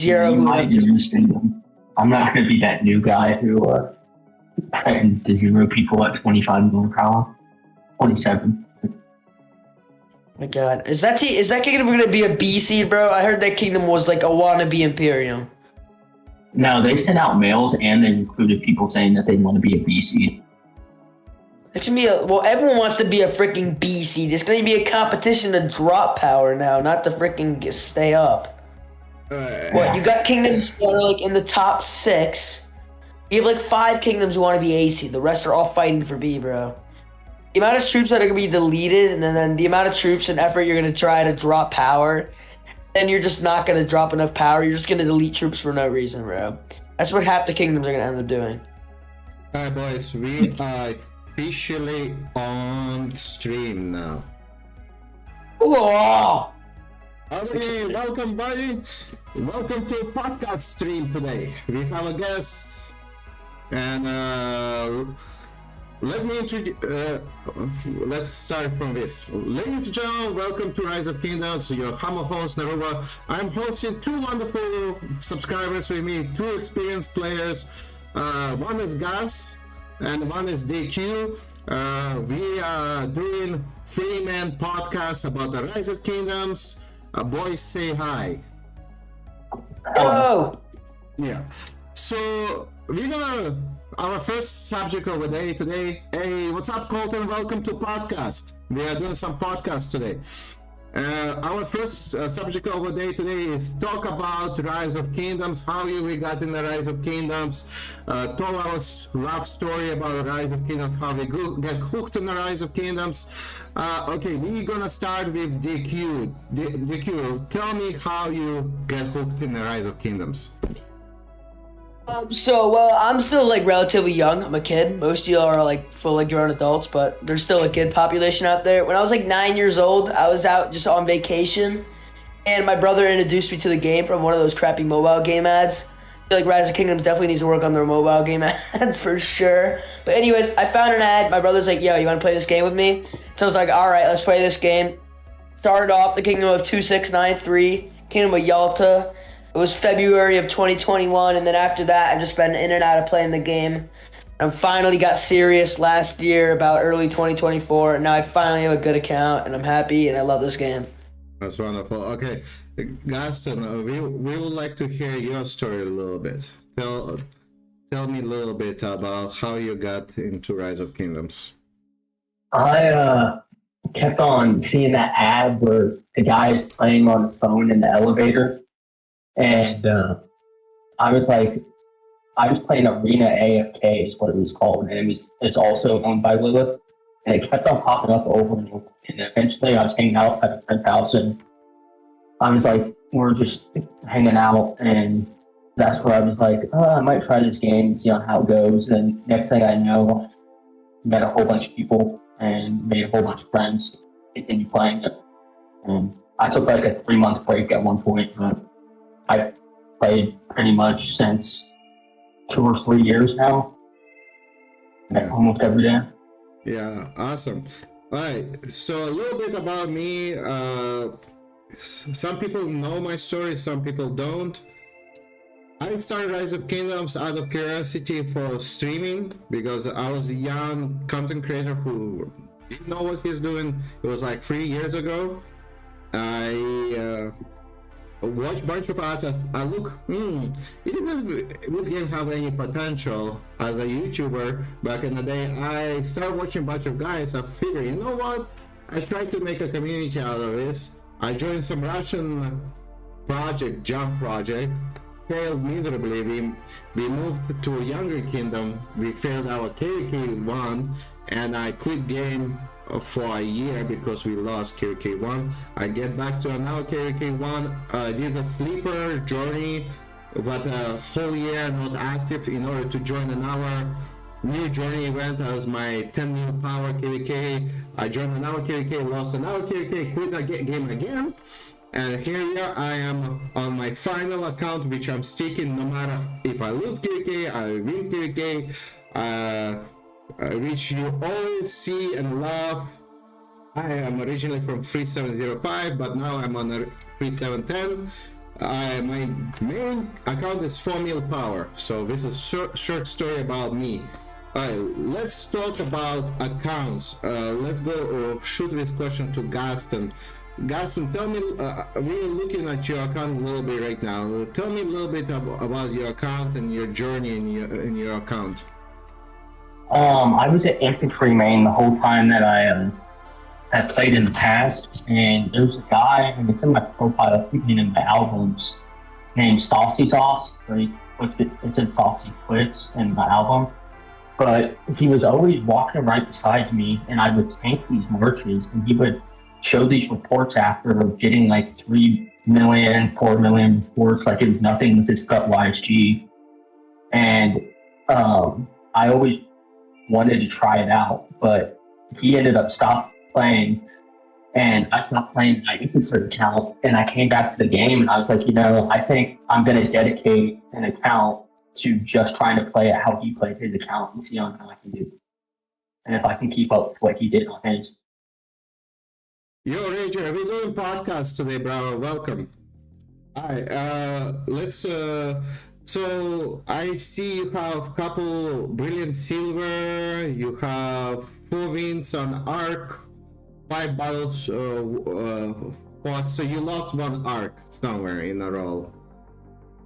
Zero. You might understand them. I'm not going to be that new guy who threatened to zero people at 25 mile per hour. 27. My God, is that kingdom gonna be a B seed, bro? I heard that kingdom was like a wannabe Imperium. No, they sent out mails and they included people saying that they want to be a B seed. It's gonna be everyone wants to be a freaking B seed. It's gonna be a competition to drop power now, not to freaking stay up. What, you got kingdoms that are like in the top 6. You have like 5 kingdoms who want to be A seed. The rest are all fighting for B, bro. The amount of troops that are going to be deleted, and then the amount of troops and effort you're going to try to drop power, then you're just not going to drop enough power. You're just going to delete troops for no reason, bro. That's what half the kingdoms are going to end up doing. Alright, boys, we are officially on stream now. Whoa! Okay, welcome, buddy. Welcome to a podcast stream today. We have a guest, and let me introduce. Let's start from this. Ladies and gentlemen, welcome to Rise of Kingdoms. Your humble host, Nerybo. I'm hosting 2 wonderful subscribers with me, 2 experienced players. One is Gus, and one is DQ. We are doing 3-man podcast about the Rise of Kingdoms. Boys, say hi. Hello! Yeah. So we're gonna our first subject of the day today. Hey, what's up, Colton? Welcome to podcast. We are doing some podcasts today. Our first subject of the day today is talk about Rise of Kingdoms, how we got in the Rise of Kingdoms, tell our love story about the Rise of Kingdoms, how we get hooked in the Rise of Kingdoms. Okay, we're gonna start with DQ. DQ, tell me how you get hooked in the Rise of Kingdoms. I'm still like relatively young. I'm a kid. Most of y'all are like full grown adults, but there's still a kid population out there. When I was like 9 years old, I was out just on vacation, and my brother introduced me to the game from one of those crappy mobile game ads. I feel like Rise of Kingdoms definitely needs to work on their mobile game ads for sure. But anyways, I found an ad. My brother's like, yo, you want to play this game with me? So I was like, all right, let's play this game. Started off the Kingdom of 2693, Kingdom of Yalta. It was February of 2021, and then after that, I've just been in and out of playing the game. I finally got serious last year, about early 2024, and now I finally have a good account, and I'm happy, and I love this game. That's wonderful. Okay, Gaston, we would like to hear your story a little bit. Tell me a little bit about how you got into Rise of Kingdoms. I kept on seeing that ad where the guy is playing on his phone in the elevator. And I was playing Arena AFK is what it was called, and it's also owned by Lilith, and it kept on popping up over and over. And eventually I was hanging out at a friend's house, and I was like, we're just hanging out, and that's where I was like, I might try this game and see on how it goes. And next thing I know, I met a whole bunch of people and made a whole bunch of friends, continued playing it. And I took like a 3-month break at one point, but I've played pretty much since 2 or 3 years now. Yeah. Almost every day. Yeah, awesome. All right, so a little bit about me. Some people know my story, some people don't. I started Rise of Kingdoms out of curiosity for streaming because I was a young content creator who didn't know what he's doing. It was like 3 years ago. I watch bunch of ads. I look, this game have any potential as a YouTuber. Back in the day, I started watching bunch of guides. I figured, you know what? I tried to make a community out of this. I joined some Russian project, jump project. Failed miserably. We moved to a younger kingdom. We failed our KK1, and I quit game for a year because we lost KK1. I get back to another KK1. Did a sleeper journey, but a whole year not active in order to join another new journey event as my 10 mil power KK. I joined another KK, lost another KK, quit the game again. And here I am on my final account, which I'm sticking no matter if I lose KK, I win KK, which you all see and love. I am originally from 3705, but now I'm on a 3710. My main account is 4 mil power, so this is short story about me. Let's talk about accounts. Let's go shoot this question to Gaston. Gaston, tell me, we're looking at your account a little bit right now. Tell me a little bit about your account and your journey in your account. I was an infantry main the whole time that I have played in the past, and there's a guy, and it's in my profile, even in my albums, named Saucy Sauce. It said Saucy Quits in my album. But he was always walking right beside me, and I would tank these marches, and he would show these reports after getting like 3 million, 4 million reports, like it was nothing with his gut YSG. And I always wanted to try it out, but he ended up stopped playing, and I stopped playing my infantry account, and I came back to the game, and I was like, I think I'm going to dedicate an account to just trying to play it how he played his account and see how I can do. And if I can keep up with what he did on his. Yo, Rager, we're doing podcast today, bro. Welcome. Alright, let's so I see you have a couple brilliant silver, you have 4 wins on arc, 5 battles fought, so you lost 1 arc somewhere in a row.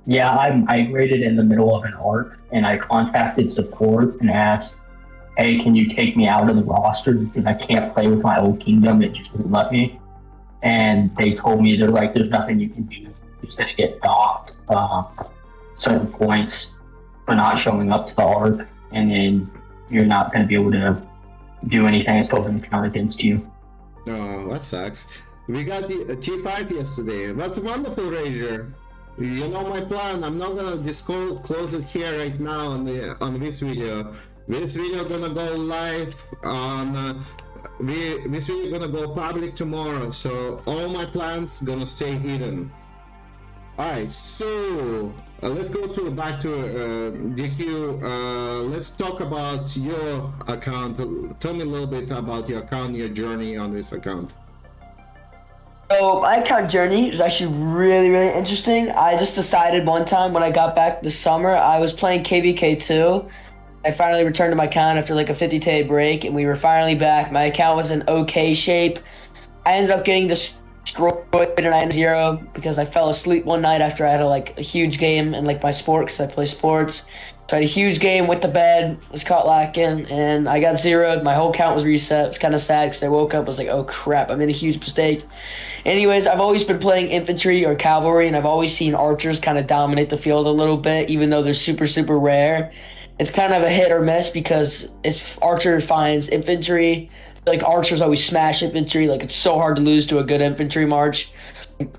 Yeah, I migrated in the middle of an arc, and I contacted support and asked, hey, can you take me out of the roster because I can't play with my old kingdom, it just wouldn't let me. And they told me, they're like, there's nothing you can do. You're just gonna get docked certain points for not showing up to the arc, and then you're not gonna be able to do anything, it's still gonna count against you. Oh, that sucks. We got the T5 yesterday. That's wonderful, Rager. You know my plan. I'm not gonna disclose it here right now on this video. This video gonna go live on. This video gonna go public tomorrow. So all my plans gonna stay hidden. Alright, so let's go back to DQ. Let's talk about your account. Tell me a little bit about your account, your journey on this account. So my account journey was actually really, really interesting. I just decided one time when I got back this summer, I was playing KVK 2. I finally returned to my account after like a 50-day break, and we were finally back. My account was in okay shape. I ended up getting destroyed in 9-0 because I fell asleep one night after I had a huge game in like my sport, because I play sports. So I had a huge game, went to bed, was caught lacking, and I got zeroed. My whole count was reset. It was kind of sad because I woke up, was like, oh crap, I made a huge mistake. Anyways, I've always been playing infantry or cavalry, and I've always seen archers kind of dominate the field a little bit, even though they're super, super rare. It's kind of a hit or miss because if archer finds infantry, like archers always smash infantry. Like it's so hard to lose to a good infantry march.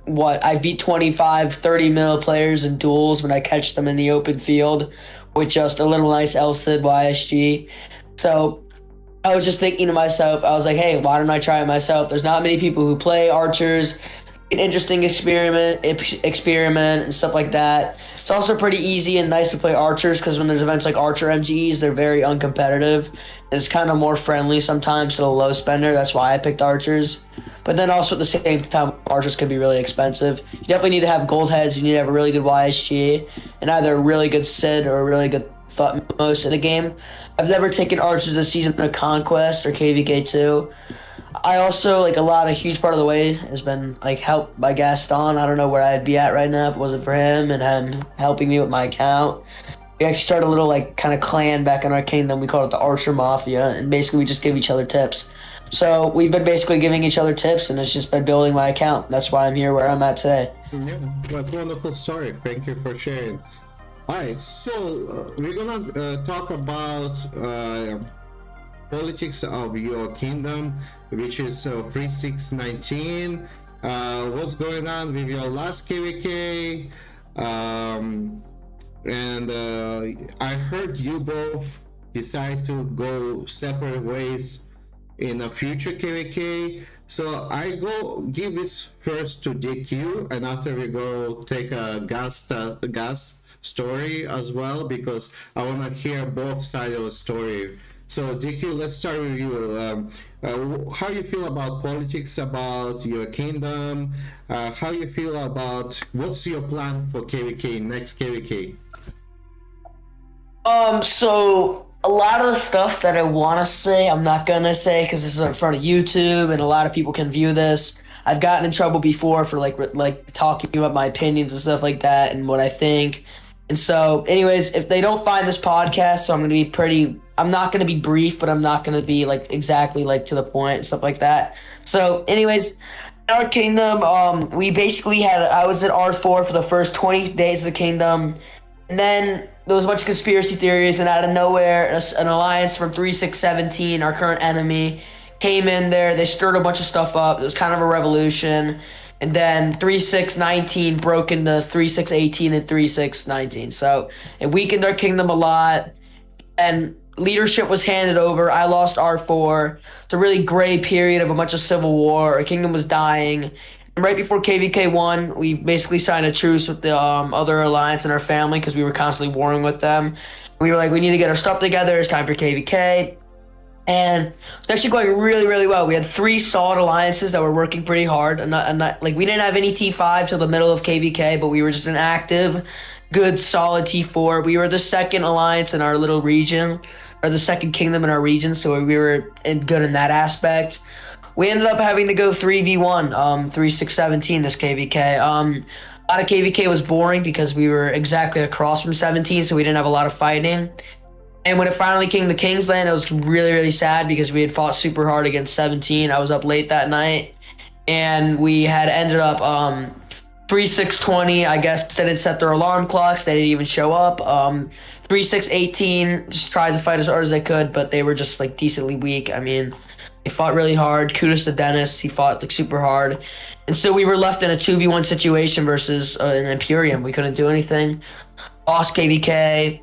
I beat 25, 30 mil players in duels when I catch them in the open field with just a little nice LCID YSG. So I was just thinking to myself, I was like, hey, why don't I try it myself? There's not many people who play archers. An interesting experiment and stuff like that. It's also pretty easy and nice to play archers because when there's events like Archer MGEs, they're very uncompetitive. And it's kind of more friendly sometimes to the low spender. That's why I picked archers. But then also at the same time, archers can be really expensive. You definitely need to have gold heads. You need to have a really good YSG and either a really good SID or a really good thought most in a game. I've never taken archers this season of Conquest or KVK 2. I also, a huge part of the way has been, helped by Gaston. I don't know where I'd be at right now if it wasn't for him and him helping me with my account. We actually started a little, kind of clan back in our kingdom. We called it the Archer Mafia, and basically we just give each other tips. So we've been basically giving each other tips, and it's just been building my account. That's why I'm here where I'm at today. Yeah, that's a wonderful story. Thank you for sharing. Alright, so we're gonna talk about politics of your kingdom, which is 3619. What's going on with your last KVK? And I heard you both decide to go separate ways in a future KVK. So I go give this first to DQ, and after we go take a gas story as well, because I want to hear both sides of the story So, DQ, let's start with you. How you feel about politics, about your kingdom? How you feel about what's your plan for KVK, next KVK? So a lot of the stuff that I want to say, I'm not gonna say because this is in front of YouTube and a lot of people can view this. I've gotten in trouble before for like talking about my opinions and stuff like that and what I think. And so, anyways, if they don't find this podcast, so I'm gonna be pretty. I'm not gonna be brief, but I'm not gonna be like exactly like to the point and stuff like that. So, anyways, in our kingdom, we basically had. I was at R4 for the first 20 days of the kingdom. And then there was a bunch of conspiracy theories, and out of nowhere, an alliance from 3617, our current enemy, came in there. They stirred a bunch of stuff up. It was kind of a revolution. And then 3619 broke into 3618 and 3619. So it weakened our kingdom a lot. And leadership was handed over. I lost R4. It's a really gray period of a bunch of civil war. Our kingdom was dying. Right before KVK won, we basically signed a truce with the other alliance in our family because we were constantly warring with them. We were like, we need to get our stuff together. It's time for KVK. And it's actually going really, really well. We had 3 solid alliances that were working pretty hard. Like we didn't have any T5 till the middle of KVK, but we were just an active, good, solid T4. We were the second alliance in our little region, or the second kingdom in our region, so we were good in that aspect. We ended up having to go 3v1, 3617 this KVK. A lot of KVK was boring because we were exactly across from 17, so we didn't have a lot of fighting. And when it finally came to Kingsland, it was really, really sad because we had fought super hard against 17. I was up late that night, and we had ended up 3620. I guess they didn't set their alarm clocks. They didn't even show up. 3618 just tried to fight as hard as they could, but they were just like decently weak. I mean, they fought really hard. Kudos to Dennis. He fought like super hard. And so we were left in a 2v1 situation versus an Imperium. We couldn't do anything. Lost KVK.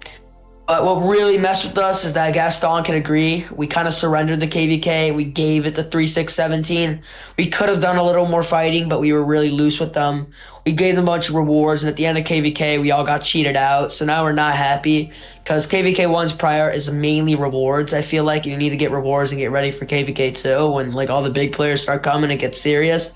But what really messed with us is that Gaston can agree. We kind of surrendered the KVK. We gave it to 3617. We could have done a little more fighting, but we were really loose with them. We gave them a bunch of rewards, and at the end of KVK, we all got cheated out. So now we're not happy because KVK 1's prior is mainly rewards. I feel like you need to get rewards and get ready for KVK 2 when like all the big players start coming and get serious.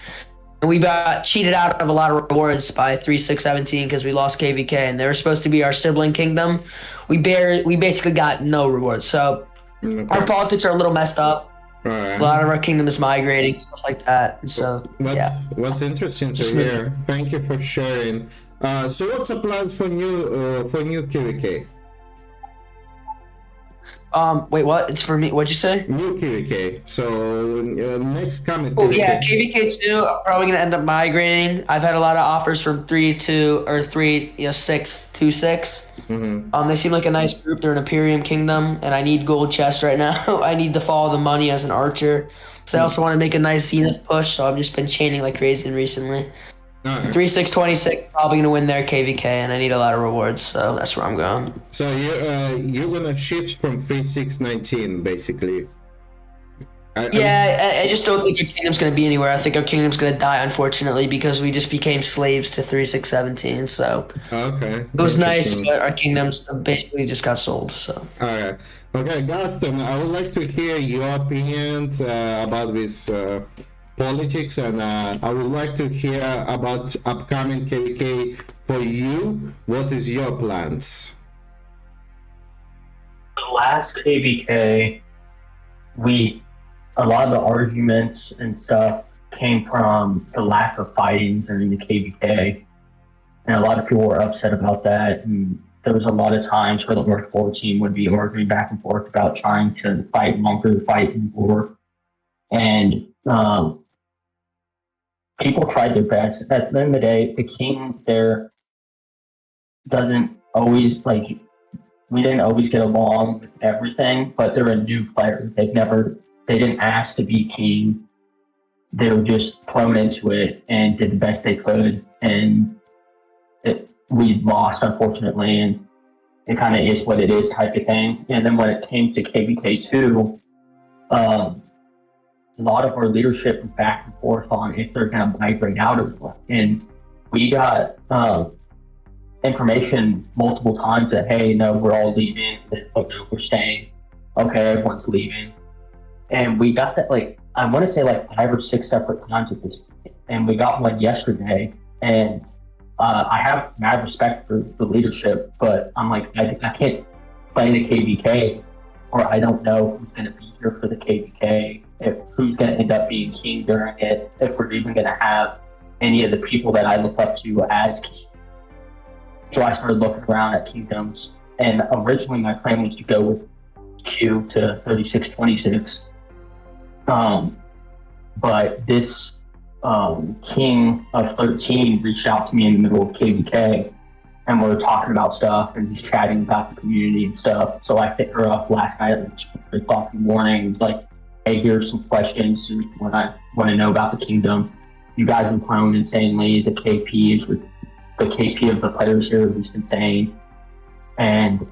And we got cheated out of a lot of rewards by 3617 because we lost KVK, and they were supposed to be our sibling kingdom. We basically got no rewards. So our politics are a little messed up. A lot of our kingdom is migrating, stuff like that. And so what's interesting to hear. Thank you for sharing. So what's the plan for new KVK? Wait, what? It's for me. What'd you say? New KVK. So next coming. Oh yeah, KVK 2. I'm probably gonna end up migrating. I've had a lot of offers from 3-2 or 3-6-2-6. Mm-hmm. They seem like a nice group. They're an Imperium kingdom, and I need gold chests right now. I need to follow the money as an archer. So I also want to make a nice Zenith push. So I've just been chaining like crazy recently. 3626 probably gonna win their KVK, and I need a lot of rewards, so that's where I'm going. So you're gonna shift from 3619 basically. I just don't think our kingdom's gonna be anywhere. I think our kingdom's gonna die, unfortunately, because we just became slaves to 3617. So okay, it was nice, but our kingdoms basically just got sold. So alright, okay, Gaston, I would like to hear your opinion about this. Politics, and I would like to hear about upcoming KVK for you. What is your plans? The last KVK, a lot of the arguments and stuff came from the lack of fighting during the KVK, and a lot of people were upset about that. And there was a lot of times where the North 4 team would be arguing back and forth about trying to fight longer, fight more, and people tried their best. At the end of the day, the king there doesn't always we didn't always get along with everything, but they're a new player. They didn't ask to be king. They were just thrown into it and did the best they could. And we lost, unfortunately, and it kind of is what it is type of thing. And then when it came to KVK 2, a lot of our leadership was back and forth on if they're going to migrate out or not. And we got information multiple times that, hey, no, we're all leaving, that we're staying. okay, everyone's leaving. And we got that, like, I want to say like 5 or 6 separate times at this point. And we got one yesterday. And I have mad respect for the leadership, but I'm like, I can't play the KVK, or I don't know who's going to be here for the KVK, if who's going to end up being king during it, if we're even going to have any of the people that I look up to as king. So I started looking around at kingdoms, and originally my plan was to go with Q to 3626. But this king of 13 reached out to me in the middle of KVK, and we were talking about stuff and just chatting about the community and stuff. So I picked her up last night at like 3 o'clock in the morning. It was like, hey, here's some questions when I want to know about the kingdom. You guys have grown insanely. The KP of the players here is just insane. And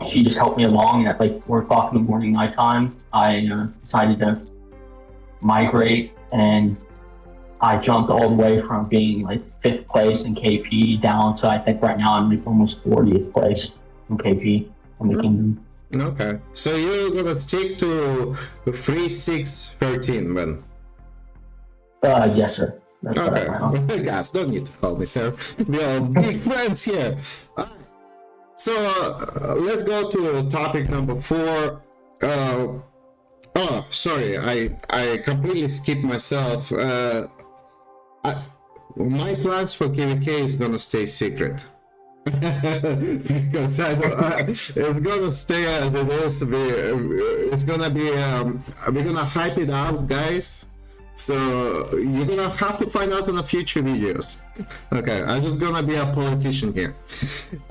she just helped me along. At like 4 o'clock in the morning my time, I decided to migrate, and I jumped all the way from being like 5th place in KP down to, I think right now I'm like almost 40th place in KP in the kingdom. Okay, so you're gonna stick to 3-6-13 then? Yes, sir. That's okay, right. guys, don't need to call me sir. We are big friends here. So let's go to topic number 4. Oh, sorry, I completely skipped myself. My plans for KVK is gonna stay secret. Because it's gonna stay as it is. It's gonna be, we're gonna hype it out, guys. So you're gonna have to find out in the future videos. Okay, I'm just gonna be a politician here.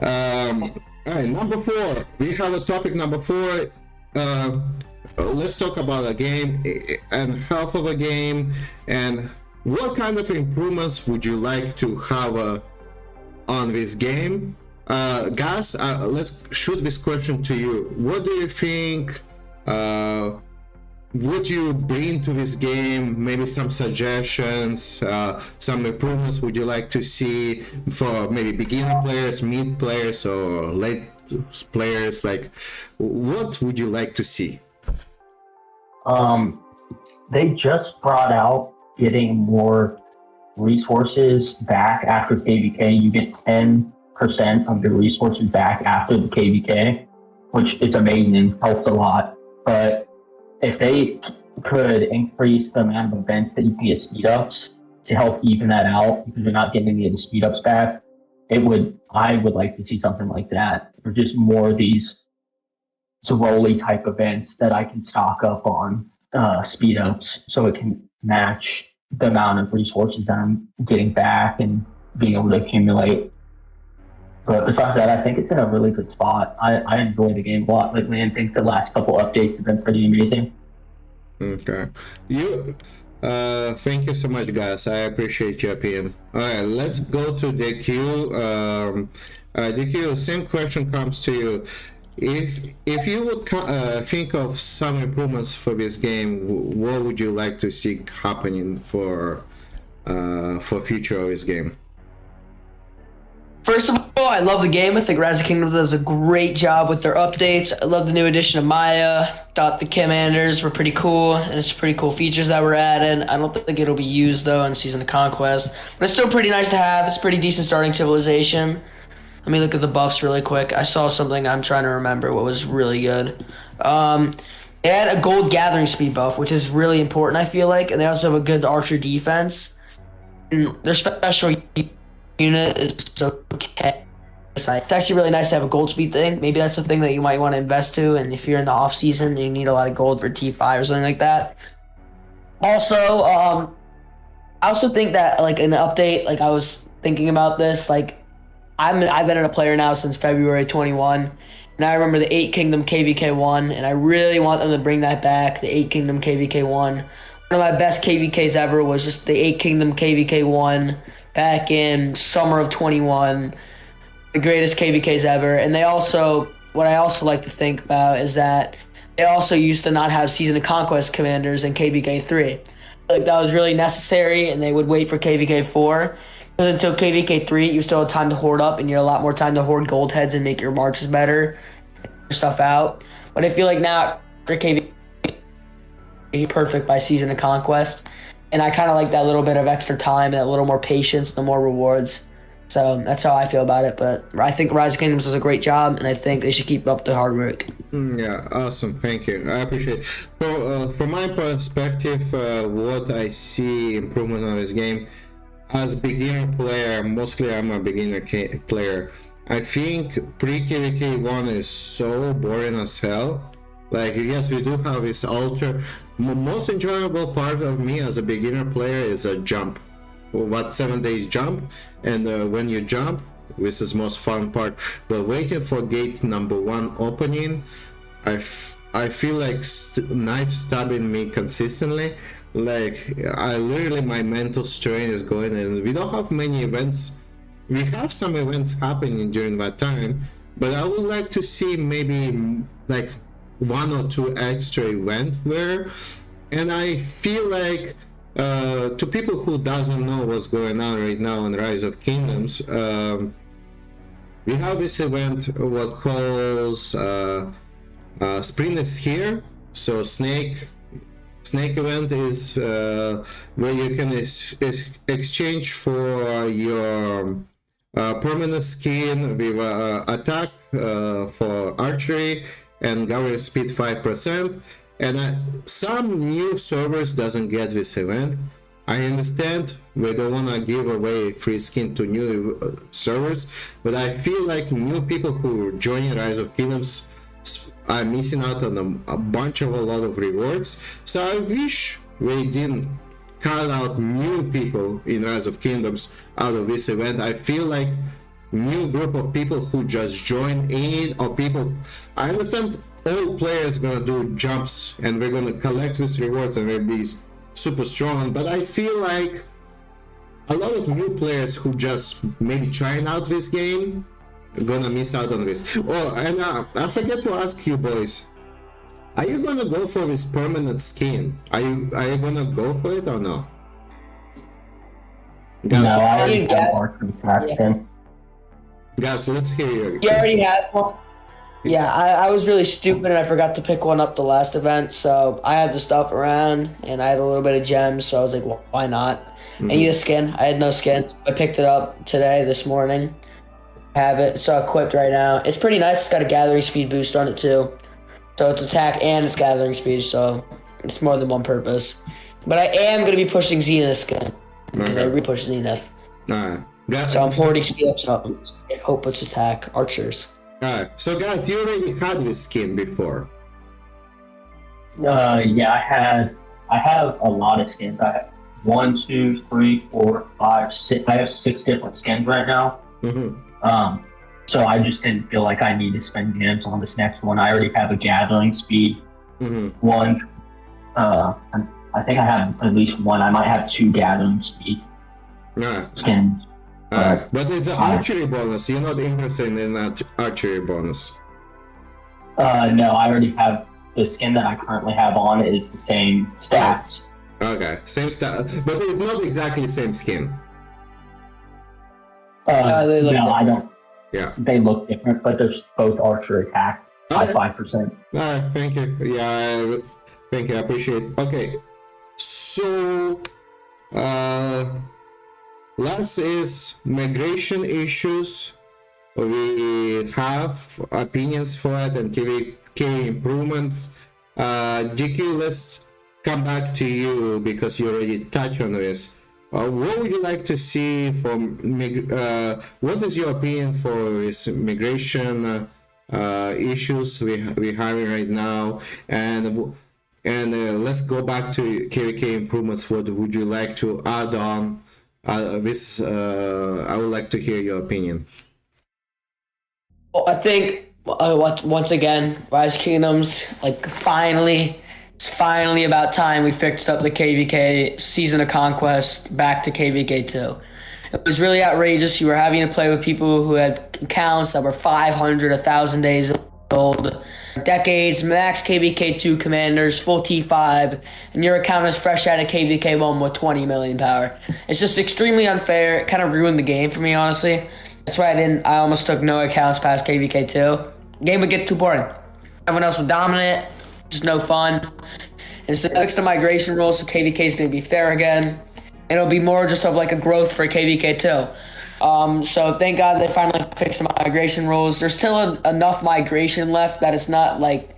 Alright, number 4. We have a topic number 4. Let's talk about a game and health of a game, and what kind of improvements would you like to have on this game? Guys, let's shoot this question to you. What do you think would you bring to this game? Maybe some suggestions, some improvements would you like to see for maybe beginner players, mid players, or late players? Like, what would you like to see? They just brought out getting more resources back after KVK. You get 10% of your resources back after the KVK, which is amazing, helps a lot. But if they could increase the amount of events that you can get speed ups to help even that out, because you're not getting any of the speed ups back, I would like to see something like that, or just more of these Zeroli type events that I can stock up on speed ups, so it can match the amount of resources that I'm getting back and being able to accumulate. But besides that, I think it's in a really good spot. I enjoy the game a lot lately, and think the last couple updates have been pretty amazing. Okay. Thank you so much, guys. I appreciate your opinion. Alright, let's go to DQ. DQ, same question comes to you. If you would think of some improvements for this game, what would you like to see happening for future of this game? First of all, I love the game. I think Rise of Kingdoms does a great job with their updates. I love the new addition of Maya. Thought the commanders were pretty cool, and it's pretty cool features that were added. I don't think it'll be used though in Season of Conquest, but it's still pretty nice to have. It's a pretty decent starting civilization. Let me look at the buffs really quick. I saw something I'm trying to remember what was really good. They had a gold gathering speed buff, which is really important, I feel like, and they also have a good archer defense. And their special unit is okay. It's actually really nice to have a gold speed thing. Maybe that's the thing that you might want to invest to, and if you're in the off season, you need a lot of gold for T5 or something like that. Also, I also think that like an update, like I was thinking about this, like I've been a player now since February 21, and I remember the 8 Kingdom KVK1, and I really want them to bring that back, the 8 Kingdom KVK1. One of my best KVKs ever was just the 8 Kingdom KVK1 back in summer of 21, the greatest KVKs ever. And they also, what I also like to think about is that they also used to not have Season of Conquest commanders in KVK3. Like that was really necessary, and they would wait for KVK4. Because until KVK3, you still have time to hoard up, and you have a lot more time to hoard gold heads and make your marches better. stuff out. But I feel like now for KV perfect by Season of Conquest, and I kind of like that little bit of extra time and a little more patience, the more rewards. So that's how I feel about it. But I think Rise of Kingdoms does a great job, and I think they should keep up the hard work. Yeah, awesome. Thank you. I appreciate it. From my perspective, what I see improvement on this game, as a beginner player, mostly I'm a beginner player. I think pre-KVK 1 is so boring as hell. Like, yes, we do have this most enjoyable part of me as a beginner player is a jump. What 7 days jump, and when you jump, this is most fun part. But waiting for gate number 1 opening, I feel like knife stabbing me consistently. Like, I literally, my mental strain is going, and we don't have many events. We have some events happening during that time, but I would like to see maybe like 1 or 2 extra events there. And I feel like to people who doesn't know what's going on right now on Rise of Kingdoms, we have this event what calls Spring is Here. So Snake event is where you can exchange for your permanent skin with attack for archery and government speed 5%. And some new servers doesn't get this event. I understand we don't want to give away free skin to new servers, but I feel like new people who are joining Rise of Kingdoms are missing out on a lot of rewards. So I wish we didn't cut out new people in Rise of Kingdoms out of this event. I feel like new group of people who just join in, or people, I understand all players gonna do jumps and we're gonna collect these rewards and we'll be super strong, but I feel like a lot of new players who just maybe trying out this game are gonna miss out on this. Oh, and I forget to ask you boys, are you gonna go for this permanent skin? Are you gonna go for it or no? No, Guys, I already guess. have Archery Faction. guys, let's hear you. You already have one? Yeah, I was really stupid and I forgot to pick one up the last event, so I had the stuff around and I had a little bit of gems, so I was like, well, why not? I need a skin. I had no skin. I picked it up this morning. I have it. It's equipped right now. It's pretty nice. It's got a gathering speed boost on it too. So it's attack and it's gathering speed, so it's more than one purpose. But I am going to be pushing Zenith skin. Because I repush Zenith. So I'm hoarding speed up, so I hope it's attack. Archers. Alright, so guys, you already had this skin before. Yeah, I have a lot of skins. I have 1, 2, 3, 4, 5, 6. I have 6 different skins right now. So I just didn't feel like I need to spend gems on this next one. I already have a gathering speed one. I think I have at least 1. I might have 2 gathering speed skins. But it's an archery bonus. You're not interested in that archery bonus. No, I already have the skin that I currently have on is the same stats. Okay, same stat, but it's not exactly the same skin. They look no, I different. don't. Yeah. They look different, but they're both archery attack by 5%. Thank you. Yeah, thank you. I appreciate it. Okay, so last is migration issues. We have opinions for it and KVK improvements. GQ, let's come back to you because you already touched on this. What would you like to see from what is your opinion for this migration issues we're having right now, and let's go back to KVK improvements. What would you like to add on this? I would like to hear your opinion. Well, I think once again, Rise of Kingdoms, like it's finally about time we fixed up the KVK Season of Conquest back to KVK 2. It was really outrageous. You were having to play with people who had accounts that were 500, 1,000 days old, decades, max KVK 2 commanders, full T5, and your account is fresh out of KVK 1 with 20 million power. It's just extremely unfair. It kind of ruined the game for me, honestly. That's why I almost took no accounts past KVK 2. game would get too boring. Everyone else would dominate, just no fun. And so next to migration rules, so KVK is going to be fair again. And it'll be more just of like a growth for KVK too. So thank God they finally fixed the migration rules. There's still enough migration left that it's not like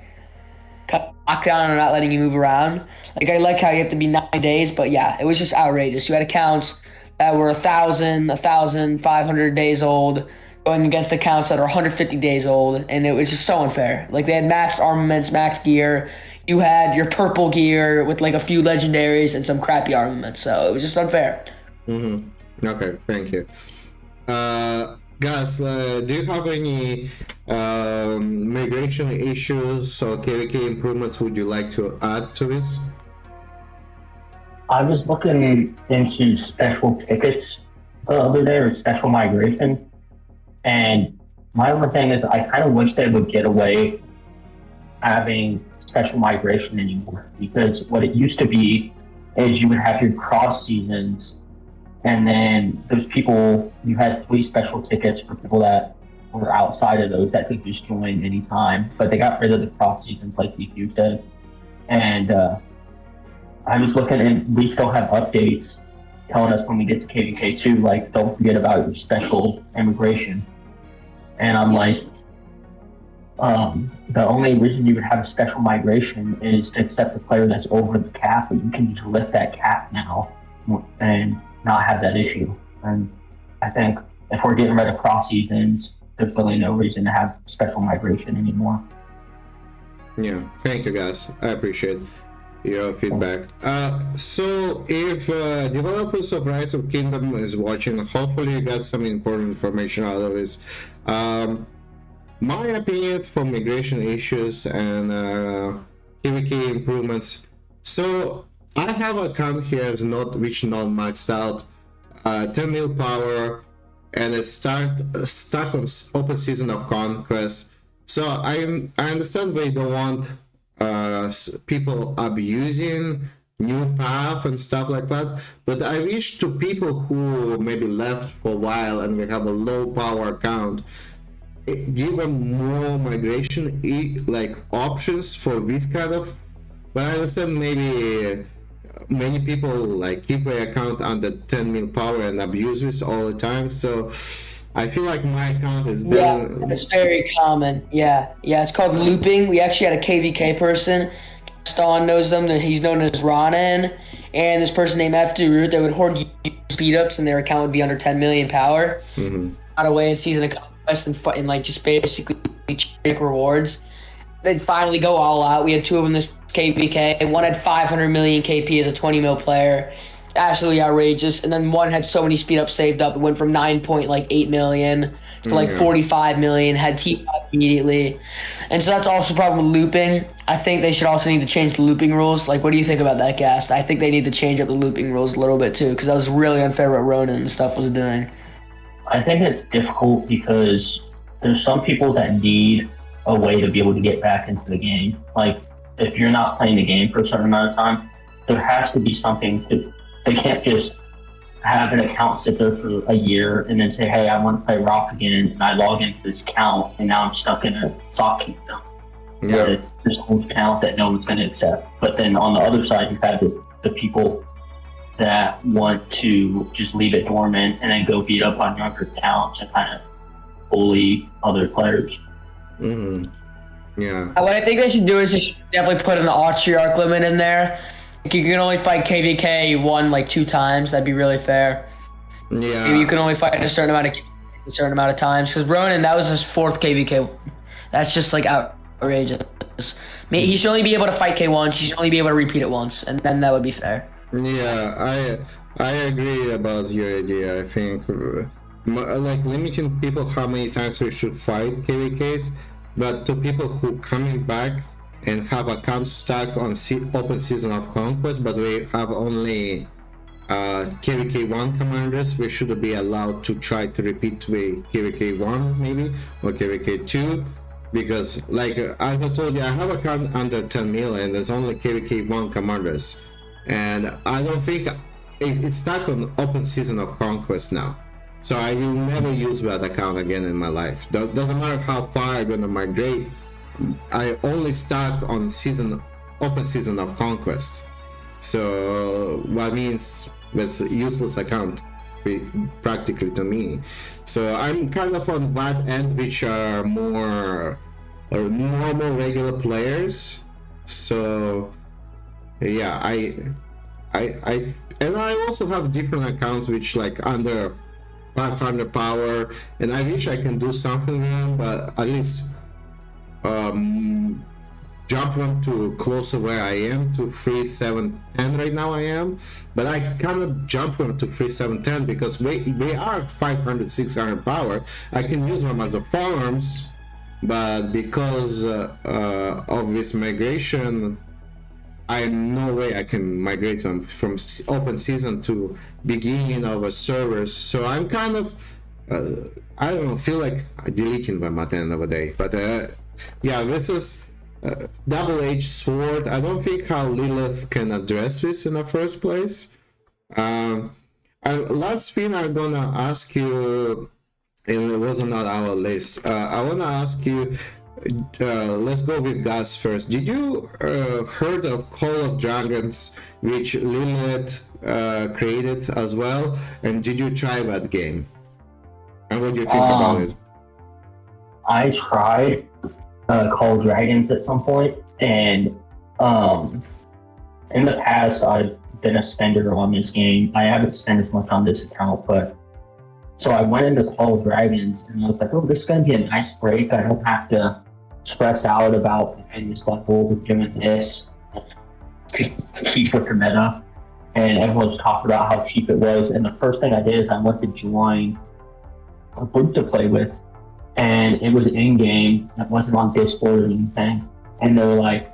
lockdown or not letting you move around. Like I like how you have to be 9 days, but yeah, it was just outrageous. You had accounts that were 1,500 days old going against accounts that are 150 days old, and it was just so unfair. Like they had maxed armaments, max gear. You had your purple gear with like a few legendaries and some crappy armaments, so it was just unfair. Okay, thank you. Guys, do you have any migration issues or KVK improvements would you like to add to this? I was looking into special tickets the other day, or special migration, and my only thing is I kind of wish they would get away having special migration anymore, because what it used to be is you would have your cross seasons, and then those people, you had 3 special tickets for people that were outside of those that could just join anytime, but they got rid of the cross seasons like you said. And I was looking, and we still have updates telling us when we get to KVK2, like, don't forget about your special immigration. And I'm like, the only reason you would have a special migration is to accept the player that's over the cap, but you can just lift that cap now and not have that issue. And I think if we're getting rid of cross seasons, there's really no reason to have special migration anymore. Yeah, thank you guys. I appreciate your feedback. So if developers of Rise of Kingdom is watching, hopefully you got some important information out of this. My opinion for migration issues and KVK improvements. So I have an account here as not maxed out, 10 mil power, and it's stuck on open season of conquest. So I understand they don't want people abusing new path and stuff like that, but I wish to people who maybe left for a while and we have a low power account, give them more migration like options for this kind of. But I understand maybe many people like keep their account under 10 mil power and abuse this all the time, so I feel like my account is done. Yeah, it's very common. Yeah, it's called looping. We actually had a KVK person, Gaston knows them, that he's known as Ronan, and this person named Root that would hoard speed ups and their account would be under 10 million power. Out of way in season of conquest and like just basically check rewards. They'd finally go all out. We had 2 of them this KVK. One had 500 million KP as a 20 mil player. Absolutely outrageous. And then one had so many speed ups saved up. It went from 9.8 million to like 45 million, had T5 immediately. And so that's also a problem with looping. I think they should also need to change the looping rules. Like, what do you think about that, Gast? I think they need to change up the looping rules a little bit too, because that was really unfair what Ronan and stuff was doing. I think it's difficult because there's some people that need a way to be able to get back into the game. Like, if you're not playing the game for a certain amount of time, there has to be something to. They can't just have an account sit there for a year and then say, hey, I want to play Rock again, and I log into this account, and now I'm stuck in a sock kingdom. Yeah. It's this old account that no one's going to accept. But then on the other side, you have the people that want to just leave it dormant and then go beat up on younger accounts and kind of bully other players. Yeah. What I think they should do is they should definitely put an Austriarch limit in there. Like, you can only fight KVK 1 like 2 times. That'd be really fair. Yeah. Maybe you can only fight a certain amount of times. Because Ronan, that was his 4th KVK. That's just like outrageous. I mean, he should only be able to fight K once. He should only be able to repeat it once, and then that would be fair. Yeah, I agree about your idea. I think like limiting people how many times we should fight KVKs, but to people who coming back and have accounts stuck on open season of conquest, but we have only KVK 1 commanders, we should be allowed to try to repeat the KVK 1 maybe, or KVK 2, because like as I told you, I have account under 10 mil and there's only KVK 1 commanders, and I don't think it's stuck on open season of conquest now. So I will never use that account again in my life. Doesn't matter how far I'm gonna migrate. I only stuck on open season of conquest. So what means that's a useless account practically to me. So I'm kind of on that end, which are more normal regular players. So yeah, and I also have different accounts which like under 500 power, and I wish I can do something with them, but at least jump them to closer where I am to 3710 right now I am, but I cannot jump them to 3710 because they are 500 600 power. I can use them as a farms, but because of this migration, I no way I can migrate them from open season to beginning of a servers. So I'm kind of I don't know, feel like deleting them at the end of the day. But yeah, this is double-edged sword. I don't think how Lilith can address this in the first place. Last thing I'm gonna ask you, and it wasn't on our list. I wanna ask you. Let's go with Gus first. Did you heard of Call of Dragons, which Lilith created as well? And did you try that game? And what do you think about it? I tried Call of Dragons at some point, and in the past I've been a spender on this game. I haven't spent as much on this account, but so I went into Call of Dragons and I was like, oh, this is gonna be a nice break. I don't have to stress out about buying this bundle, doing this to keep with the meta. And everyone's talking about how cheap it was. And the first thing I did is I went to join a group to play with, and it was in-game. It wasn't on Discord or anything. And they were like,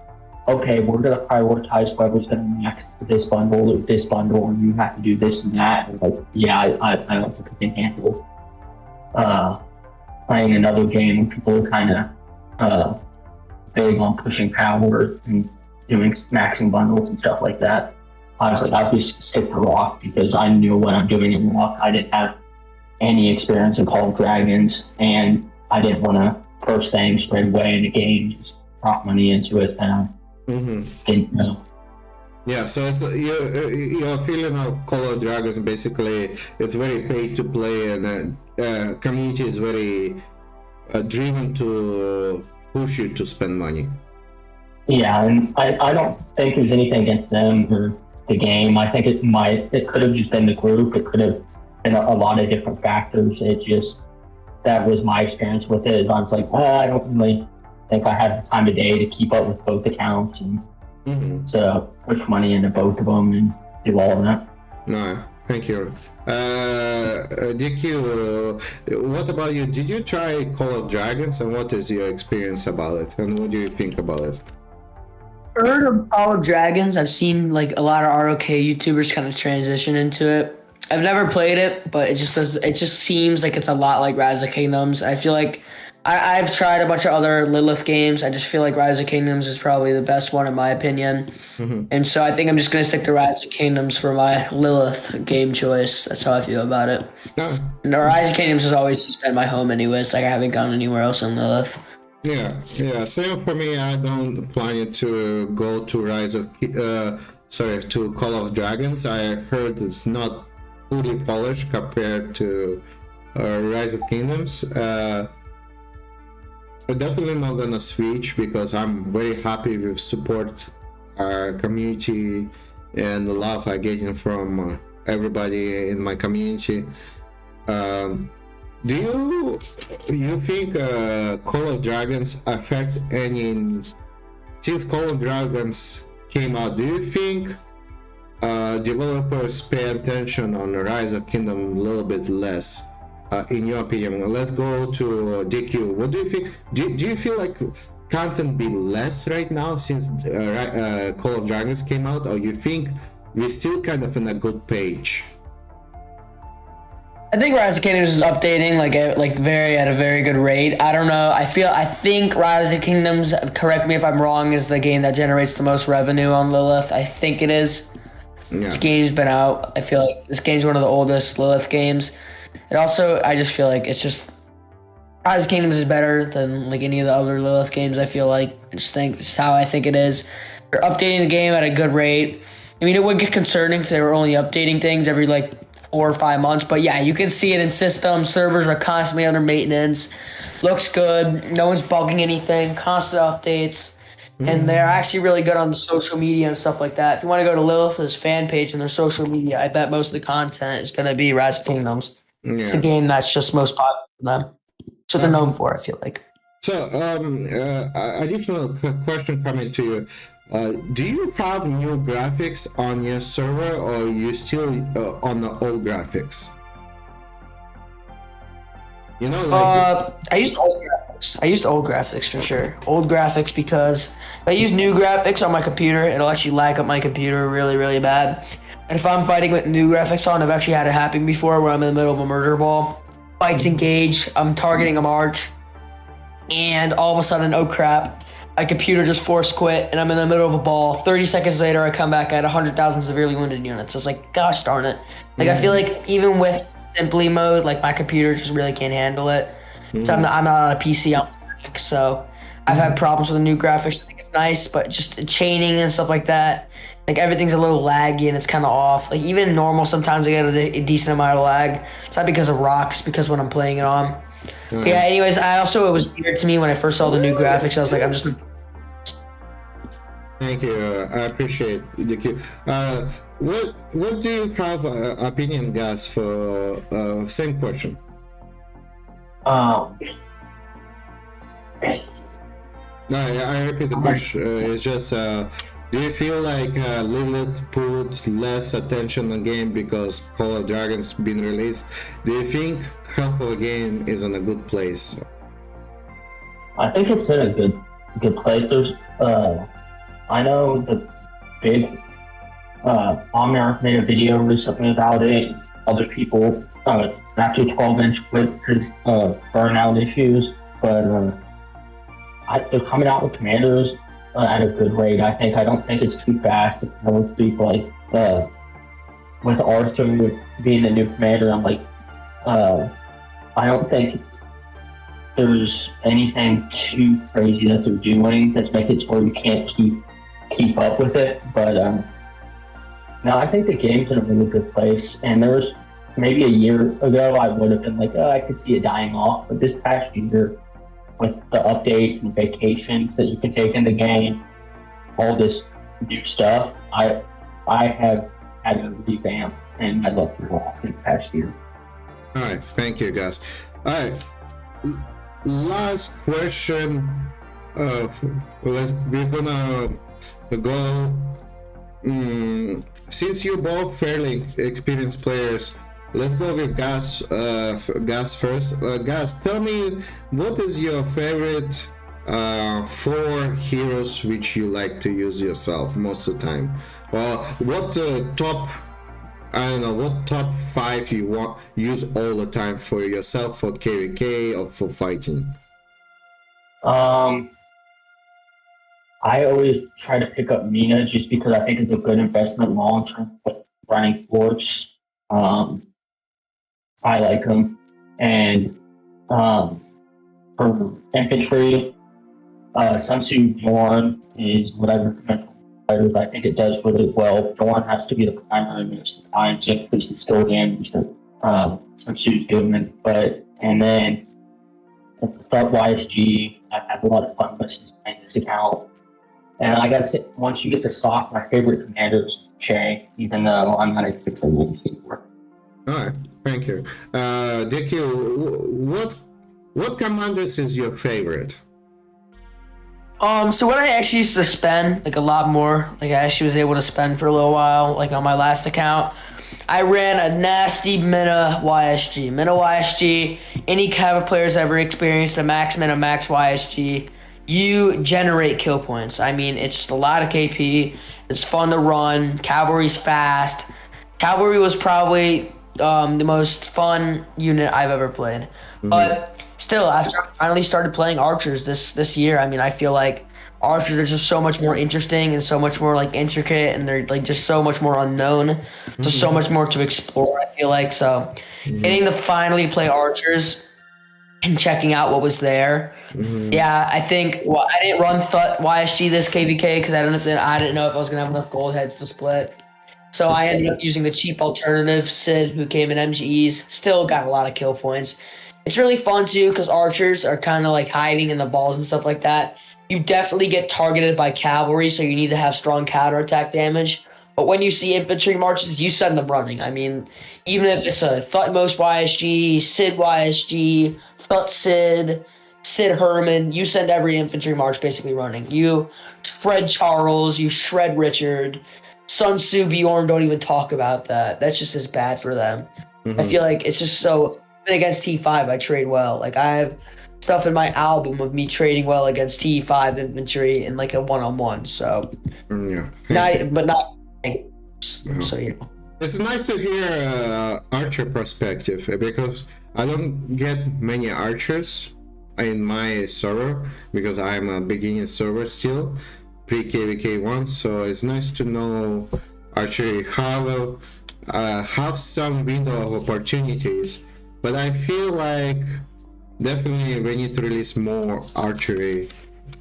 okay, we're going to prioritize whoever's going to max this bundle, and you have to do this and that. And like, yeah, I don't think I can handle playing another game when people are kind of big on pushing power and doing maxing bundles and stuff like that. I was like, I'll just stick to Rock because I knew what I'm doing in Rock. I didn't have any experience in Call of Dragons, and I didn't want to first thing straight away in the game just drop money into it and didn't know. Yeah, so it's, your feeling of Call of Dragons, basically, it's very paid to play, and the community is very driven to push you to spend money. Yeah, and I don't think there's anything against them or the game. I think it could have just been the group. It could have been a lot of different factors. It just, that was my experience with it. I was like, I don't really think I had the time of day to keep up with both accounts and to push money into both of them and do all of that. No, thank you. DQ, what about you? Did you try Call of Dragons, and what is your experience about it, and what do you think about it? Heard of Call of Dragons. I've seen like a lot of ROK YouTubers kind of transition into it. I've never played it, but it just seems like it's a lot like Rise of Kingdoms. I feel like I've tried a bunch of other Lilith games. I just feel like Rise of Kingdoms is probably the best one in my opinion. And so I think I'm just going to stick to Rise of Kingdoms for my Lilith game choice. That's how I feel about it. No, Rise of Kingdoms has always just been my home anyways. Like I haven't gone anywhere else in Lilith. Yeah, same for me. I don't plan to go to to Call of Dragons. I heard it's not fully polished compared to Rise of Kingdoms. I'm definitely not gonna switch because I'm very happy with support community and the love I getting from everybody in my community. Do you think Call of Dragons affect any, since Call of Dragons came out, do you think developers pay attention on the Rise of Kingdom a little bit less, in your opinion? Let's go to DQ. What do you think? Do you feel like content be less right now since Call of Dragons came out, or you think we're still kind of in a good page? I think Rise of Kingdoms is updating at a very good rate. I don't know. I think Rise of Kingdoms, correct me if I'm wrong, is the game that generates the most revenue on Lilith. I think it is. Yeah. This game's been out. I feel like this game's one of the oldest Lilith games. And also, I just feel like it's just Rise of Kingdoms is better than like any of the other Lilith games. I feel like I just think it's how I think it is. They're updating the game at a good rate. I mean, it would get concerning if they were only updating things every like 4 or 5 months. But yeah, you can see it in systems. Servers are constantly under maintenance. Looks good. No one's bugging anything. Constant updates. And they're actually really good on the social media and stuff like that. If you want to go to Lilith's fan page and their social media, I bet most of the content is going to be Rise of Kingdoms. Yeah. It's a game that's just most popular for them. That's what they're known for, I feel like. So, additional question coming to you. Do you have new graphics on your server, or are you still on the old graphics? You know, like I used old graphics. I used old graphics for sure. Old graphics because if I use new graphics on my computer, it'll actually lag up my computer really, really bad. And if I'm fighting with new graphics on, I've actually had it happen before where I'm in the middle of a murder ball. Fights engage, I'm targeting a march, and all of a sudden, oh crap, my computer just force quit, and I'm in the middle of a ball. 30 seconds later, I come back at 100,000 severely wounded units. It's like, gosh darn it. Like, I feel like even with Simply mode, like my computer just really can't handle it. So I'm not on a PC, so I've had problems with the new graphics. I think it's nice, but just chaining and stuff like that, like everything's a little laggy and it's kind of off. Like even normal, sometimes I get a decent amount of lag. It's not because of rocks, because when I'm playing it on. But yeah. Anyways, it was weird to me when I first saw the new graphics. I was like, I'm just. Thank you. I appreciate the cue. What do you have opinion, guys, for same question? Um, No, I repeat the question. It's just, do you feel like Lilith put less attention on the game because Call of Dragons been released? Do you think half of the game is in a good place? I think it's in a good place. There's, I know the big Omniarch made a video recently about it. Other people after 12-inch quit because of burnout issues, but they're coming out with commanders at a good rate. I don't think it's too fast. I would be like with Arthur being the new commander. I'm like, I don't think there's anything too crazy that they're doing that's making it so you can't keep up with it. But no, I think the game's in a really good place. And there was maybe a year ago I would have been like, oh, I could see it dying off. But this past year, with the updates and vacations that you can take in the game, all this new stuff, I have had a revamp, and I love it all in the past year. All right, thank you, guys. All right, last question. We're gonna go. Since you're both fairly experienced players, let's go with Gas. Gas first. Gas, tell me, what is your favorite 4 heroes which you like to use yourself most of the time? Or what top? I don't know, what top 5 you want use all the time for yourself, for KVK or for fighting? I always try to pick up Mina just because I think it's a good investment long term with running forts. I like them. And for infantry, Sun Tzu Dorn is what I recommend for fighters. I think it does really well. Dorn has to be the primary most of the time to increase the skill damage that Sun Tzu's given. And then at the start YSG, I have a lot of fun missions playing this account. And I gotta say, once you get to SOC, my favorite commander is Che, even though I'm not a fixer anymore. Alright, thank you. Dickie, what commanders is your favorite? So what I actually used to spend, like a lot more, like I actually was able to spend for a little while, like on my last account, I ran a nasty Mina YSG. Mina YSG, any Cav players ever experienced a max Mina, max YSG, you generate kill points. I mean, it's just a lot of KP, it's fun to run, cavalry's fast. Cavalry was probably the most fun unit I've ever played. Mm-hmm. But still, after I finally started playing archers this year, I mean, I feel like archers are just so much more interesting and so much more like intricate, and they're like just so much more unknown. Just so much more to explore, I feel like. So getting to finally play archers and checking out what was there. Yeah, I think I didn't run YSG this KVK because I didn't know if I was gonna have enough gold heads to split. So I ended up using the cheap alternative, Sid, who came in MGEs. Still got a lot of kill points. It's really fun too because archers are kind of like hiding in the balls and stuff like that. You definitely get targeted by cavalry, so you need to have strong counterattack damage. But when you see infantry marches, you send them running. I mean, even if it's a Thutmose YSG, Thut Sid, Sid Herman, you send every infantry march basically running. You shred Charles, you shred Richard. Sun Tzu, Bjorn, don't even talk about that. That's just as bad for them. I feel like it's just so... Even against T5, I trade well. Like, I have stuff in my album of me trading well against T5 infantry in like a one-on-one, so... Yeah. Not... So, yeah. It's nice to hear archer perspective because I don't get many archers in my server because I'm a beginning server still, pre-KVK1, so it's nice to know archery have some window of opportunities, but I feel like definitely we need to release more archery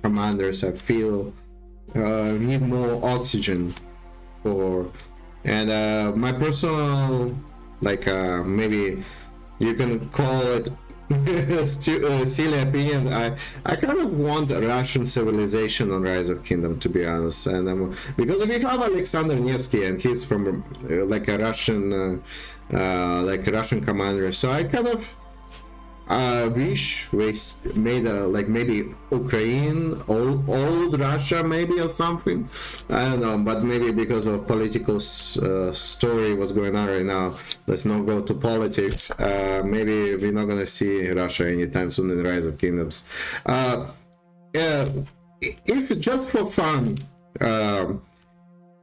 commanders. I feel need more oxygen for, and my personal, like maybe you can call it silly opinion, I kind of want a Russian civilization on Rise of Kingdom, to be honest, and because we have Alexander Nevsky and he's from like a Russian commander, so I kind of wish we made a like maybe Ukraine, old Russia maybe or something. I don't know, but maybe because of political story what's going on right now, let's not go to politics. Maybe we're not gonna see Russia anytime soon in Rise of Kingdoms. If just for fun,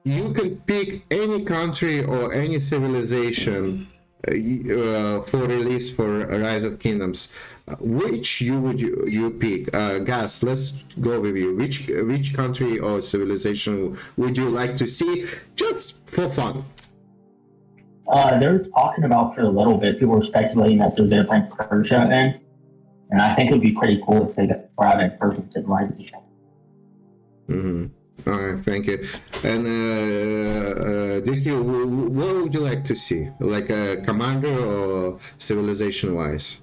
you can pick any country or any civilization for release for Rise of Kingdoms, which would you pick? Gas, let's go with you. Which country or civilization would you like to see just for fun? They're talking about for a little bit. People were speculating that they're going to bring Persia in, and I think it would be pretty cool if they brought in Persian civilization. All right, thank you. And Dicky, what would you like to see? Like a commander or civilization-wise?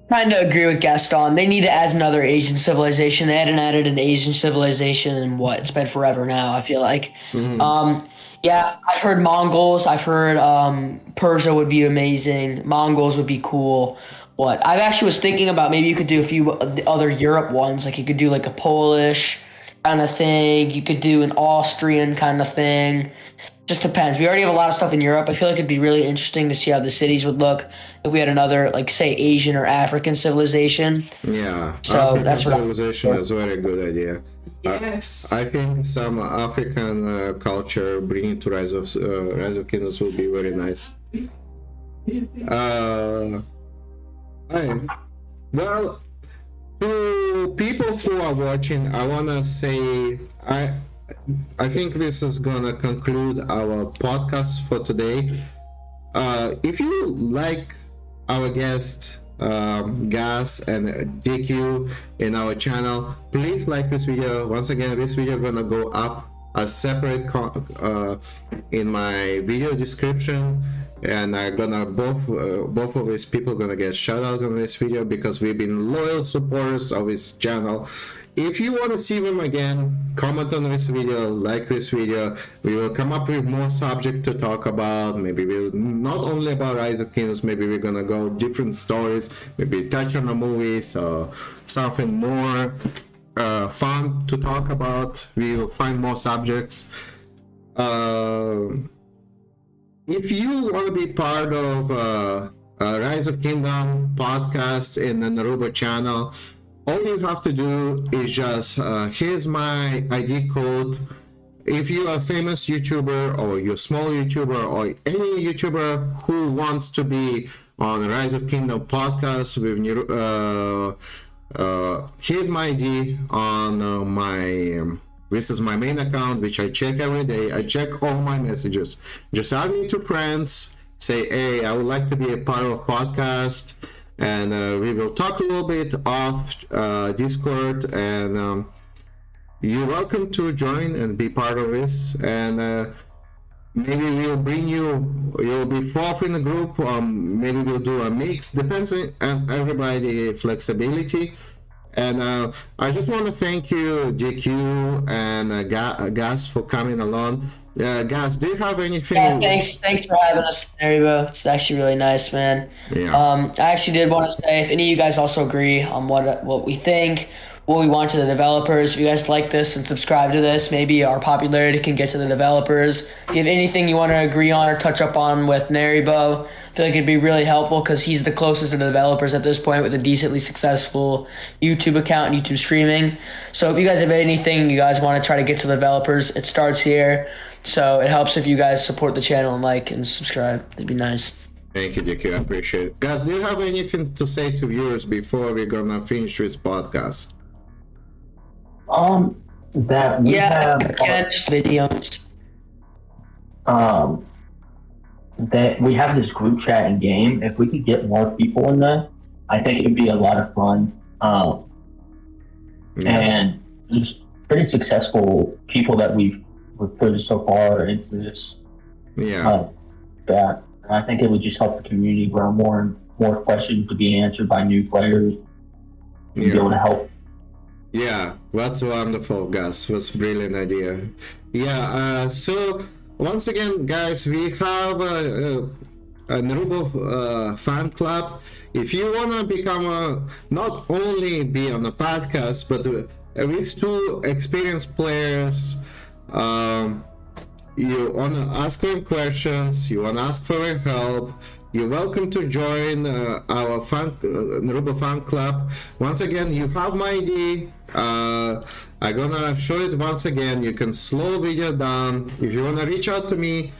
Kind of agree with Gaston. They need to add another Asian civilization. They hadn't added an Asian civilization in it's been forever now, I feel like. Yeah, I've heard Mongols. I've heard Persia would be amazing. Mongols would be cool. I actually was thinking about maybe you could do a few other Europe ones. Like you could do like a Polish kind of thing. You could do an Austrian kind of thing. Just depends. We already have a lot of stuff in Europe. I feel like it'd be really interesting to see how the cities would look if we had another, like, say, Asian or African civilization. Yeah, so African that's what civilization is a very good idea. Yes. I think some African culture bringing to Rise of Kingdoms will be very nice. Well, to people who are watching, I wanna say I think this is gonna conclude our podcast for today. If you like our guest Gas and DQ in our channel, please like this video. Once again, this video gonna go up a separate in my video description, and I'm gonna both of these people gonna get shout out on this video because we've been loyal supporters of his channel. If you want to see them again, comment on this video, like this video. We will come up with more subject to talk about. Maybe we'll not only about Rise of Kingdoms, maybe we're gonna go different stories, maybe touch on the movies or something more fun to talk about. We will find more subjects. If you want to be part of Rise of Kingdom podcast in the Nerybo channel, all you have to do is just here's my ID code. If you are a famous YouTuber or you're a small YouTuber or any YouTuber who wants to be on Rise of Kingdom podcast Here's my ID on this is my main account, which I check every day. I check all my messages. Just add me to friends. Say, hey, I would like to be a part of podcast, and we will talk a little bit off Discord. And you're welcome to join and be part of this. And maybe we'll bring you. You'll be fourth in the group. Maybe we'll do a mix. Depends on everybody flexibility. And I just want to thank you, JQ and Gas, for coming along. Gas, do you have anything? Yeah, thanks for having us, Nerybo. It's actually really nice, man. Yeah. I actually did want to say, if any of you guys also agree on what we think, what we want to the developers, if you guys like this and subscribe to this, maybe our popularity can get to the developers. If you have anything you want to agree on or touch up on with Nerybo, I feel like it'd be really helpful because he's the closest to the developers at this point with a decently successful YouTube account and YouTube streaming. So if you guys have anything you guys want to try to get to the developers, it starts here. So it helps if you guys support the channel and like and subscribe. It'd be nice. Thank you, JQ. I appreciate it. Guys, do you have anything to say to viewers before we're gonna finish this podcast? That we have just videos. That we have this group chat and game. If we could get more people in there, I think it'd be a lot of fun. And there's pretty successful people that we've recruited so far into this. That I think it would just help the community grow more and more questions to be answered by new players. Be able to help. Yeah, that's wonderful, Gus. That's a brilliant idea. Yeah, so once again, guys, we have a Nerybo fan club. If you want to become not only be on the podcast, but with two experienced players, you want to ask them questions, you want to ask for their help, you're welcome to join our Nerybo fan club. Once again, you have my ID. I'm gonna show it once again. You can slow video down. If you wanna reach out to me,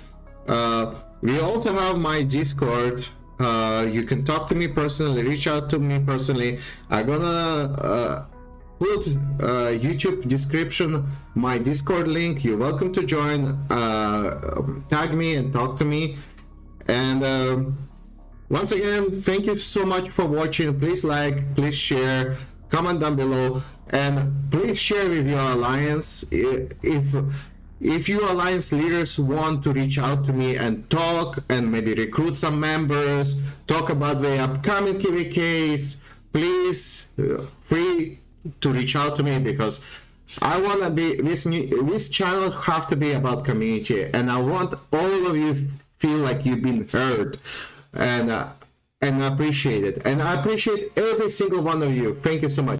we also have my Discord. You can talk to me personally, reach out to me personally. I'm gonna put YouTube description my Discord link. You're welcome to join. Tag me and talk to me. And once again, thank you so much for watching. Please like, please share, comment down below, and please share with your alliance. If your alliance leaders want to reach out to me and talk and maybe recruit some members, talk about the upcoming KVKs, please free to reach out to me, because I want to be this channel have to be about community, and I want all of you feel like you've been heard and appreciated, and I appreciate every single one of you. Thank you so much.